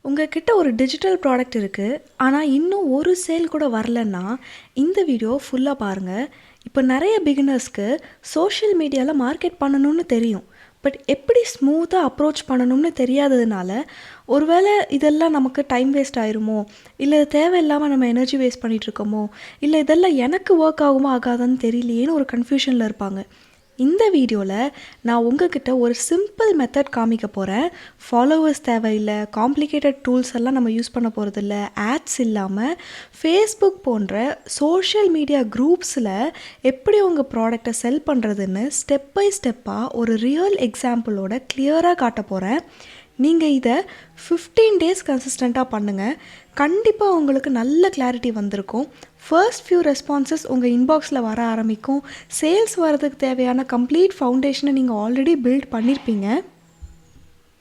உங்ககிட்ட ஒரு digital product இருக்குது, ஆனால் இன்னும் ஒரு சேல் கூட வரலன்னா, இந்த வீடியோ ஃபுல்லாக பாருங்கள். இப்போ நிறைய பிகினர்ஸ்க்கு சோஷியல் மீடியாவில் மார்க்கெட் பண்ணணும்னு தெரியும். பட் எப்படி ஸ்மூத்தாக அப்ரோச் பண்ணணும்னு தெரியாததுனால, ஒருவேளை இதெல்லாம் நமக்கு டைம் வேஸ்ட் ஆயிருமோ, இல்லை தேவையில்லாமல் நம்ம எனர்ஜி வேஸ்ட் பண்ணிகிட்ருக்கோமோ, இல்லை இதெல்லாம் எனக்கு ஒர்க் ஆகுமா ஆகாதான்னு தெரியலையேன்னு ஒரு கன்ஃபியூஷனில் இருப்பாங்க. இந்த வீடியோவில் நான் உங்ககிட்ட ஒரு சிம்பிள் மெத்தட் காமிக்க போகிறேன். ஃபாலோவர்ஸ் தேவையில்லை, காம்ப்ளிகேட்டட் டூல்ஸ் எல்லாம் நம்ம யூஸ் பண்ண போகிறதில்ல, ஆட்ஸ் இல்லாமல் ஃபேஸ்புக் போன்ற சோஷியல் மீடியா குரூப்ஸில் எப்படி உங்கள் ப்ராடக்டை செல் பண்ணுறதுன்னு ஸ்டெப் பை ஸ்டெப்பாக ஒரு ரியல் எக்ஸாம்பிளோட கிளியராக காட்ட போகிறேன். நீங்கள் இதை 15 டேஸ் கன்சிஸ்டண்ட்டாக பண்ணுங்கள். கண்டிப்பாக உங்களுக்கு நல்ல கிளாரிட்டி வந்திருக்கும். ஃபர்ஸ்ட் ஃபியூ ரெஸ்பான்சஸ் உங்கள் இன்பாக்ஸில் வர ஆரம்பிக்கும். சேல்ஸ் வரதுக்கு தேவையான கம்ப்ளீட் ஃபவுண்டேஷனை நீங்கள் ஆல்ரெடி பில்ட் பண்ணியிருப்பீங்க.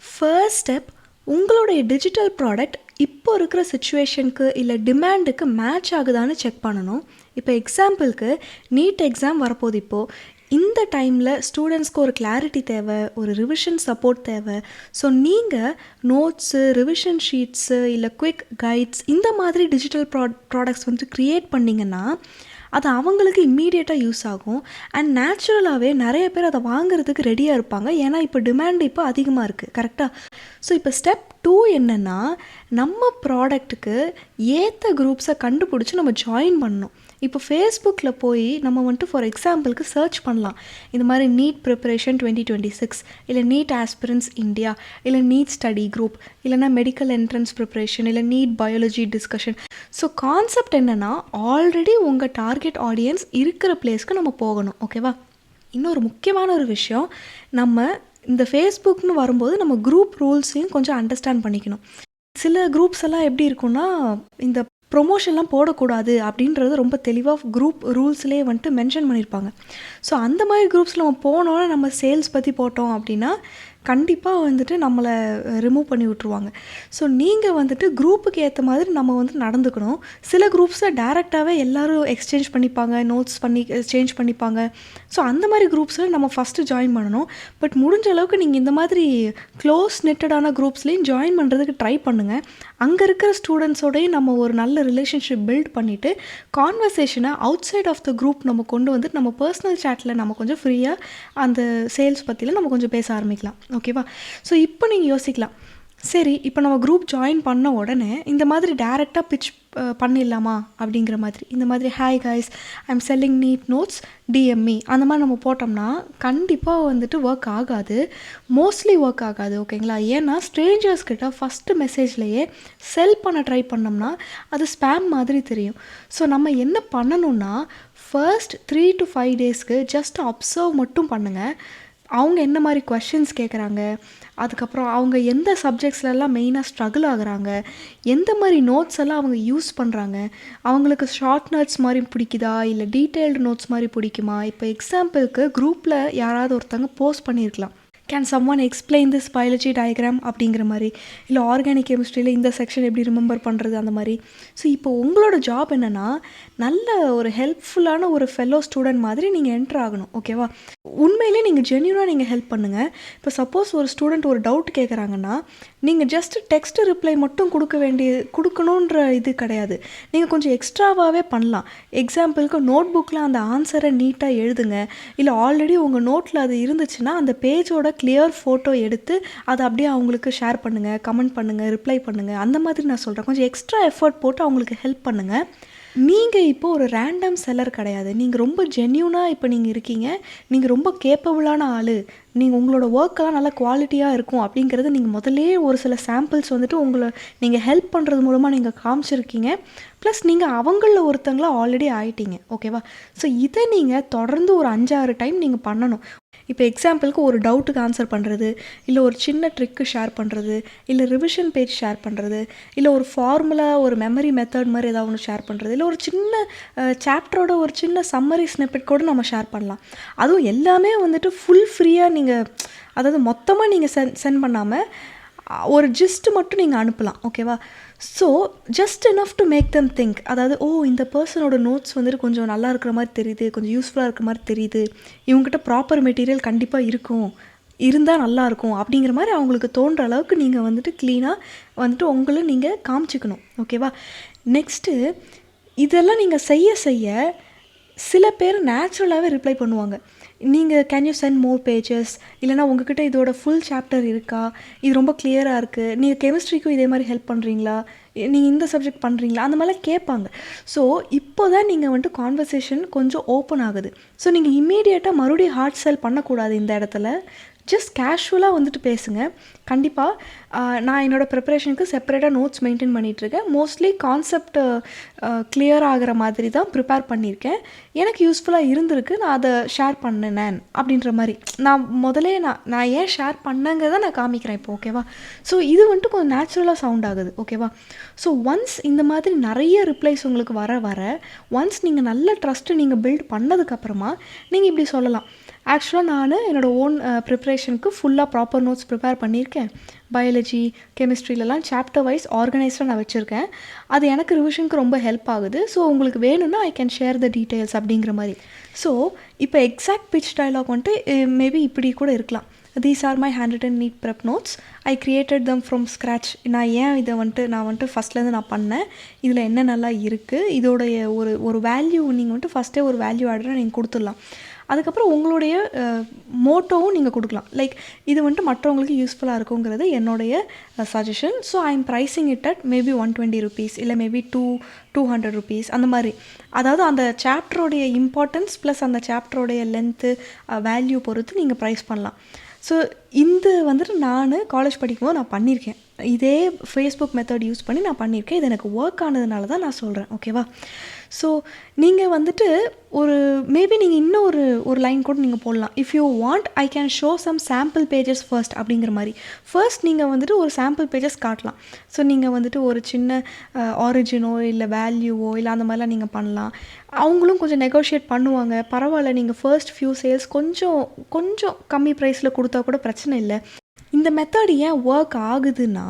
ஃபர்ஸ்ட் ஸ்டெப், உங்களுடைய டிஜிட்டல் ப்ராடக்ட் இப்போ இருக்கிற சுச்சுவேஷனுக்கு இல்லை டிமாண்டுக்கு மேட்ச் ஆகுதான்னு செக் பண்ணணும். இப்போ எக்ஸாம்பிளுக்கு நீட் எக்ஸாம் வரப்போகுது. இப்போது இந்த டைமில் ஸ்டூடெண்ட்ஸ்க்கு ஒரு கிளாரிட்டி தேவை, ஒரு ரிவிஷன் சப்போர்ட் தேவை. ஸோ நீங்கள் நோட்ஸு, ரிவிஷன் ஷீட்ஸு இல்லை குவிக் கைட்ஸ் இந்த மாதிரி டிஜிட்டல் ப்ராடக்ட்ஸ் வந்து க்ரியேட் பண்ணிங்கன்னா அது அவங்களுக்கு இம்மீடியட்டாக யூஸ் ஆகும். அண்ட் நேச்சுரலாகவே நிறைய பேர் அதை வாங்குறதுக்கு ரெடியாக இருப்பாங்க. ஏன்னா இப்போ டிமாண்ட் இப்போ அதிகமாக இருக்குது. கரெக்டாக? ஸோ இப்போ ஸ்டெப் 2 என்னென்னா, நம்ம ப்ராடக்ட்டுக்கு ஏற்ற குரூப்ஸை கண்டுபிடிச்சி நம்ம ஜாயின் பண்ணணும். இப்போ ஃபேஸ்புக்கில் போய் நம்ம வந்துட்டு ஃபார் எக்ஸாம்பிளுக்கு சர்ச் பண்ணலாம். இந்த மாதிரி நீட் ப்ரிப்பரேஷன் 2026, இல்லை நீட் ஆஸ்பிரன்ஸ் இந்தியா, இல்லை நீட் ஸ்டடி குரூப், இல்லைனா மெடிக்கல் என்ட்ரன்ஸ் ப்ரிப்பரேஷன், இல்லை NEET biology discussion. So concept என்னென்னா, ஆல்ரெடி உங்கள் டார்கெட் ஆடியன்ஸ் இருக்கிற பிளேஸ்க்கு நம்ம போகணும். ஓகேவா? இன்னொரு முக்கியமான ஒரு விஷயம், நம்ம இந்த ஃபேஸ்புக்னு வரும்போது நம்ம குரூப் ரூல்ஸையும் கொஞ்சம் அண்டர்ஸ்டாண்ட் பண்ணிக்கணும். சில குரூப்ஸ் எல்லாம் எப்படி இருக்குன்னா, இந்த ப்ரொமோஷன்லாம் போடக்கூடாது அப்படின்றது ரொம்ப தெளிவாக குரூப் ரூல்ஸ்லேயே வந்துட்டு மென்ஷன் பண்ணியிருப்பாங்க. ஸோ அந்த மாதிரி குரூப்ஸில் நம்ம போனோன்னா, நம்ம சேல்ஸ் பற்றி போட்டோம் அப்படின்னா கண்டிப்பாக வந்துட்டு நம்மளை ரிமூவ் பண்ணி விட்ருவாங்க. ஸோ நீங்கள் வந்துட்டு குரூப்புக்கு ஏற்ற மாதிரி நம்ம வந்து நடந்துக்கணும். சில குரூப்ஸில் டேரெக்டாகவே எல்லோரும் எக்ஸ்சேஞ்ச் பண்ணிப்பாங்க, நோட்ஸ் பண்ணி சேஞ்ச் பண்ணிப்பாங்க. ஸோ அந்த மாதிரி குரூப்ஸில் நம்ம ஃபஸ்ட்டு ஜாயின் பண்ணணும். பட் முடிஞ்ச அளவுக்கு நீங்கள் இந்த மாதிரி க்ளோஸ் நெட்டடான குரூப்ஸ்லேயும் ஜாயின் பண்ணுறதுக்கு ட்ரை பண்ணுங்கள். அங்கே இருக்கிற ஸ்டூடெண்ட்ஸோடையும் நம்ம ஒரு நல்ல ரிலேஷன்ஷிப் பில்ட் பண்ணிவிட்டு கான்வர்சேஷனை outside of the group நம்ம கொண்டு வந்துட்டு நம்ம பர்சனல் சேட்டில் நம்ம கொஞ்சம் ஃப்ரீயாக அந்த சேல்ஸ் பற்றியில் நம்ம கொஞ்சம் பேச ஆரம்பிக்கலாம். ஓகேவா? ஸோ இப்போ நீங்கள் யோசிக்கலாம், சரி இப்போ நம்ம குரூப் ஜாயின் பண்ண உடனே இந்த மாதிரி டேரெக்டாக பிச் பண்ணிடலாமா அப்படிங்கிற மாதிரி. இந்த மாதிரி hi guys, I'm selling NEET notes, DM me அந்த மாதிரி நம்ம போட்டோம்னா கண்டிப்பாக வந்துட்டு ஒர்க் ஆகாது. மோஸ்ட்லி ஒர்க் ஆகாது. ஓகேங்களா? ஏன்னா ஸ்ட்ரேஞ்சர்ஸ் கிட்ட ஃபஸ்ட்டு மெசேஜ்லேயே செல் பண்ண ட்ரை பண்ணோம்னா அது ஸ்பேம் மாதிரி தெரியும். ஸோ நம்ம என்ன பண்ணணும்னா, ஃபர்ஸ்ட் 3 to 5 டேஸ்க்கு ஜஸ்ட் அப்சர்வ் மட்டும் பண்ணுங்கள். அவங்க என்ன மாதிரி கொஷின்ஸ் கேட்குறாங்க, அதுக்கப்புறம் அவங்க எந்த சப்ஜெக்ட்ஸ்லாம் மெயினாக ஸ்ட்ரகிள் ஆகுறாங்க, எந்த மாதிரி நோட்ஸ் எல்லாம் அவங்க யூஸ் பண்ணுறாங்க, அவங்களுக்கு ஷார்ட் நோட்ஸ் மாதிரி பிடிக்குதா இல்லை டீட்டெயில்டு நோட்ஸ் மாதிரி பிடிக்குமா. இப்போ எக்ஸாம்பிளுக்கு குரூப்பில் யாராவது ஒருத்தங்க போஸ்ட் பண்ணியிருக்கலாம், can someone explain this biology diagram அப்படிங்கிற மாதிரி, இல்லை ஆர்கானிக் கெமிஸ்ட்ரியில் இந்த செக்ஷன் எப்படி ரிமெம்பர் பண்ணுறது அந்த மாதிரி. ஸோ இப்போ உங்களோட ஜாப் என்னென்னா, நல்ல ஒரு ஹெல்ப்ஃபுல்லான ஒரு ஃபெல்லோ ஸ்டூடெண்ட் மாதிரி நீங்கள் என்ட்ரு ஆகணும். ஓகேவா? உண்மையிலே நீங்கள் ஜென்யூனாக நீங்கள் ஹெல்ப் பண்ணுங்கள். இப்போ சப்போஸ் ஒரு ஸ்டூடெண்ட் ஒரு டவுட் கேட்குறாங்கன்னா, நீங்கள் ஜஸ்ட் டெக்ஸ்ட் ரிப்ளை மட்டும் கொடுக்கணுன்ற இது கிடையாது. நீங்கள் கொஞ்சம் எக்ஸ்ட்ராவாகவே பண்ணலாம். எக்ஸாம்பிளுக்கு நோட் புக்கில் அந்த ஆன்சரை நீட்டாக எழுதுங்க. இல்லை ஆல்ரெடி உங்கள் நோட்டில் அது இருந்துச்சுன்னா அந்த பேஜோட கிளியர் ஃபோட்டோ எடுத்து அதை அப்படியே அவங்களுக்கு ஷேர் பண்ணுங்கள், கமெண்ட் பண்ணுங்கள், ரிப்ளை பண்ணுங்கள். அந்த மாதிரி நான் சொல்கிறேன். கொஞ்சம் எக்ஸ்ட்ரா எஃபர்ட் போட்டு அவங்களுக்கு ஹெல்ப் பண்ணுங்கள். நீங்கள் இப்போ ஒரு ரேண்டம் செல்லர் கிடையாது. நீங்கள் ரொம்ப ஜென்யூனாக இப்போ நீங்கள் இருக்கீங்க. நீங்கள் ரொம்ப கேப்பபிளான ஆள். நீங்கள் உங்களோட ஒர்க்கெல்லாம் நல்லா குவாலிட்டியாக இருக்கும் அப்படிங்கிறது நீங்கள் முதல்லே ஒரு சில சாம்பிள்ஸ் வந்துட்டு உங்களை நீங்கள் ஹெல்ப் பண்ணுறது மூலமாக நீங்கள் காமிச்சிருக்கீங்க. ப்ளஸ் நீங்கள் அவங்களில் ஒருத்தங்களாக ஆல்ரெடி ஆகிட்டீங்க. ஓகேவா? ஸோ இதை நீங்கள் தொடர்ந்து ஒரு 5-6 டைம் நீங்கள் பண்ணணும். இப்போ எக்ஸாம்பிளுக்கு ஒரு டவுட்டுக்கு ஆன்சர் பண்ணுறது, இல்லை ஒரு சின்ன ட்ரிக்கு ஷேர் பண்ணுறது, இல்லை ரிவிஷன் பேஜ் ஷேர் பண்ணுறது, இல்லை ஒரு ஃபார்முலா, ஒரு மெமரி மெத்தட் மாதிரி ஏதாவது ஒன்று ஷேர் பண்ணுறது, இல்லை ஒரு சின்ன சாப்டரோட ஒரு சின்ன சம்மரி ஸ்னிப்பெட் கூட நம்ம ஷேர் பண்ணலாம். அதுவும் எல்லாமே வந்துட்டு ஃபுல் ஃப்ரீயாக நீங்கள், அதாவது மொத்தமாக நீங்கள் சென்ட் பண்ணாமல் ஒரு ஜிஸ்ட் மட்டும் நீங்கள் அனுப்பலாம். ஓகேவா? So just enough to make them think. அதாவது இந்த பர்சனோட நோட்ஸ் வந்துட்டு கொஞ்சம் நல்லா இருக்கிற மாதிரி தெரியுது, கொஞ்சம் யூஸ்ஃபுல்லாக இருக்கிற மாதிரி தெரியுது, இவங்ககிட்ட ப்ராப்பர் மெட்டீரியல் கண்டிப்பாக இருக்கும், இருந்தால் நல்லாயிருக்கும் அப்படிங்கிற மாதிரி அவங்களுக்கு தோன்ற அளவுக்கு நீங்கள் வந்துட்டு க்ளீனாக வந்துட்டு உங்களை நீங்கள் காமிச்சிக்கணும். ஓகேவா? நெக்ஸ்ட்டு இதெல்லாம் நீங்கள் செய்ய செய்ய சில பேர் நேச்சுரலாகவே ரிப்ளை பண்ணுவாங்க. நீங்கள் can you send more pages, இல்லைனா உங்ககிட்ட இதோட ஃபுல் சாப்டர் இருக்கா, இது ரொம்ப கிளியராக இருக்குது, நீங்கள் கெமிஸ்ட்ரிக்கும் இதே மாதிரி ஹெல்ப் பண்ணுறீங்களா, நீங்கள் இந்த சப்ஜெக்ட் பண்ணுறீங்களா, அந்த மாதிரிலாம் கேட்பாங்க. ஸோ இப்போ தான் நீங்கள் வந்துட்டு கான்வர்சேஷன் கொஞ்சம் ஓப்பன் ஆகுது. ஸோ நீங்கள் இம்மீடியட்டாக மறுபடியும் ஹார்ட் செல் பண்ணக்கூடாது. இந்த இடத்துல ஜஸ்ட் கேஷுவலாக வந்துட்டு பேசுங்க. கண்டிப்பாக நான் என்னோடய ப்ரிப்பரேஷனுக்கு செப்பரேட்டாக நோட்ஸ் மெயின்டைன் பண்ணிகிட்ருக்கேன். மோஸ்ட்லி கான்செப்ட் கிளியர் ஆகிற மாதிரி தான் ப்ரிப்பேர் பண்ணியிருக்கேன். எனக்கு யூஸ்ஃபுல்லாக இருந்திருக்கு, நான் அதை ஷேர் பண்ணினேன் அப்படின்ற மாதிரி. நான் முதலே நான் ஏன் ஷேர் பண்ணேங்கிறத நான் காமிக்கிறேன் இப்போ. ஓகேவா? ஸோ இது வந்துட்டு கொஞ்சம் நேச்சுரலாக சவுண்ட் ஆகுது. ஓகேவா? ஸோ ஒன்ஸ் இந்த மாதிரி நிறைய ரிப்ளைஸ் உங்களுக்கு வர வர ஒன்ஸ் நீங்கள் நல்ல ட்ரஸ்ட்டு நீங்கள் பில்ட் பண்ணதுக்கப்புறமா நீங்கள் இப்படி சொல்லலாம். ஆக்சுவலாக நான் என்னோடய ஓன் ப்ரிப்ரேஷனுக்கு ஃபுல்லாக ப்ராப்பர் நோட்ஸ் ப்ரிப்பேர் பண்ணியிருக்கேன். பயாலஜி, கெமிஸ்ட்ரிலலாம் சாப்டர் வைஸ் ஆர்கனைஸ்டாக நான் வச்சுருக்கேன். அது எனக்கு ரிவிஷனுக்கு ரொம்ப ஹெல்ப் ஆகுது. ஸோ உங்களுக்கு வேணும்னா I can share the details அப்படிங்கிற மாதிரி. ஸோ இப்போ எக்ஸாக்ட் பிச் டயலாக் வந்துட்டு மேபி இப்படி கூட இருக்கலாம். These are my hand written NEET prep notes, I created them from scratch. நான் ஏன் இதை வந்துட்டு ஃபஸ்ட்லேருந்து நான் பண்ணேன், இதில் என்ன நல்லா இருக்குது, இதோடைய ஒரு வேல்யூ நீங்கள் வந்துட்டு ஃபஸ்ட்டே ஒரு வேல்யூ ஆடரை நீங்கள் கொடுத்துடலாம். அதுக்கப்புறம் உங்களுடைய மோட்டோவும் நீங்கள் கொடுக்கலாம். லைக் இது வந்துட்டு மற்றவங்களுக்கு யூஸ்ஃபுல்லாக இருக்குங்கிறது என்னுடைய suggestion. So I am pricing it at maybe 120 rupees இல்லை மேபி 200 rupees அந்த மாதிரி. அதாவது அந்த சாப்டரோடைய இம்பார்ட்டன்ஸ் ப்ளஸ் அந்த சாப்டரோடைய லென்த்து வேல்யூ பொறுத்து நீங்கள் ப்ரைஸ் பண்ணலாம். ஸோ இந்த வந்துட்டு நான் காலேஜ் படிக்கும்போது நான் பண்ணியிருக்கேன். இதே ஃபேஸ்புக் மெத்தட் யூஸ் பண்ணி நான் பண்ணியிருக்கேன். இது எனக்கு ஒர்க் ஆனதுனால தான் நான் சொல்கிறேன். ஓகேவா? ஸோ நீங்கள் வந்துட்டு மேபி நீங்கள் இன்னும் ஒரு லைன் கூட நீங்கள் போடலாம். If you want I can show some sample pages first அப்படிங்கிற மாதிரி. ஃபர்ஸ்ட் நீங்கள் வந்துட்டு ஒரு சாம்பிள் பேஜஸ் காட்டலாம். ஸோ நீங்கள் வந்துட்டு ஒரு சின்ன ஆரிஜினோ இல்லை வேல்யூவோ இல்லை அந்த மாதிரிலாம் நீங்கள் பண்ணலாம். அவங்களும் கொஞ்சம் நெகோஷியேட் பண்ணுவாங்க. பரவாயில்ல, நீங்கள் ஃபர்ஸ்ட் ஃபியூ சேல்ஸ் கொஞ்சம் கம்மி ப்ரைஸில் கொடுத்தா கூட பிரச்சனை இல்லை. இந்த மெத்தட் ஏன் ஒர்க் ஆகுதுன்னா,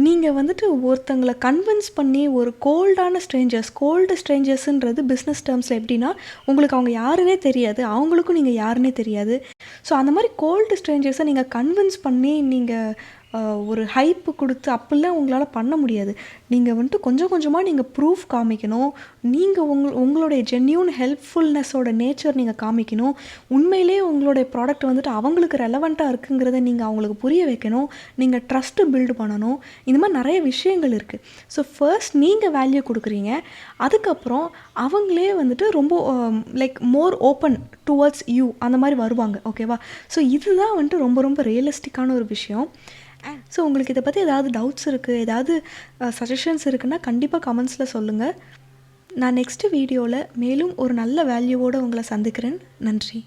நீங்கள் வந்துட்டு ஒருத்தங்களை கன்வின்ஸ் பண்ணி ஒரு கோல்டு ஸ்ட்ரேஞ்சர்ஸுன்றது பிஸ்னஸ் டேர்ம்ஸில் எப்படின்னா, உங்களுக்கு அவங்க யாருன்னே தெரியாது, அவங்களுக்கும் நீங்கள் யாருன்னே தெரியாது. ஸோ அந்த மாதிரி கோல்டு ஸ்ட்ரேஞ்சர்ஸை நீங்கள் கன்வின்ஸ் பண்ணி நீங்கள் ஒரு ஹைப்பு கொடுத்து அப்படிலாம் உங்களால் பண்ண முடியாது. நீங்கள் வந்துட்டு கொஞ்சம் கொஞ்சமாக நீங்கள் ப்ரூஃப் காமிக்கணும். நீங்கள் உங்களுடைய ஜென்யூன் ஹெல்ப்ஃபுல்னஸோட நேச்சர் நீங்கள் காமிக்கணும். உண்மையிலே உங்களுடைய ப்ராடக்ட் வந்துட்டு அவங்களுக்கு ரெலவெண்ட்டாக இருக்குங்கிறத நீங்கள் அவங்களுக்கு புரிய வைக்கணும். நீங்கள் ட்ரஸ்ட்டு பில்டு பண்ணணும். இந்த மாதிரி நிறைய விஷயங்கள் இருக்குது. ஸோ ஃபர்ஸ்ட் நீங்கள் வேல்யூ கொடுக்குறீங்க. அதுக்கப்புறம் அவங்களே வந்துட்டு ரொம்ப like more open towards you அந்த மாதிரி வருவாங்க. ஓகேவா? ஸோ இதுதான் வந்துட்டு ரொம்ப ரொம்ப ரியலிஸ்டிக்கான ஒரு விஷயம். ஸோ உங்களுக்கு இதை பற்றி ஏதாவது டவுட்ஸ் இருக்குது, ஏதாவது சஜஷன்ஸ் இருக்குன்னா கண்டிப்பாக கமெண்ட்ஸில் சொல்லுங்கள். நான் நெக்ஸ்ட்டு வீடியோவில் மேலும் ஒரு நல்ல வேல்யூவோடு உங்களை சந்திக்கிறேன். நன்றி.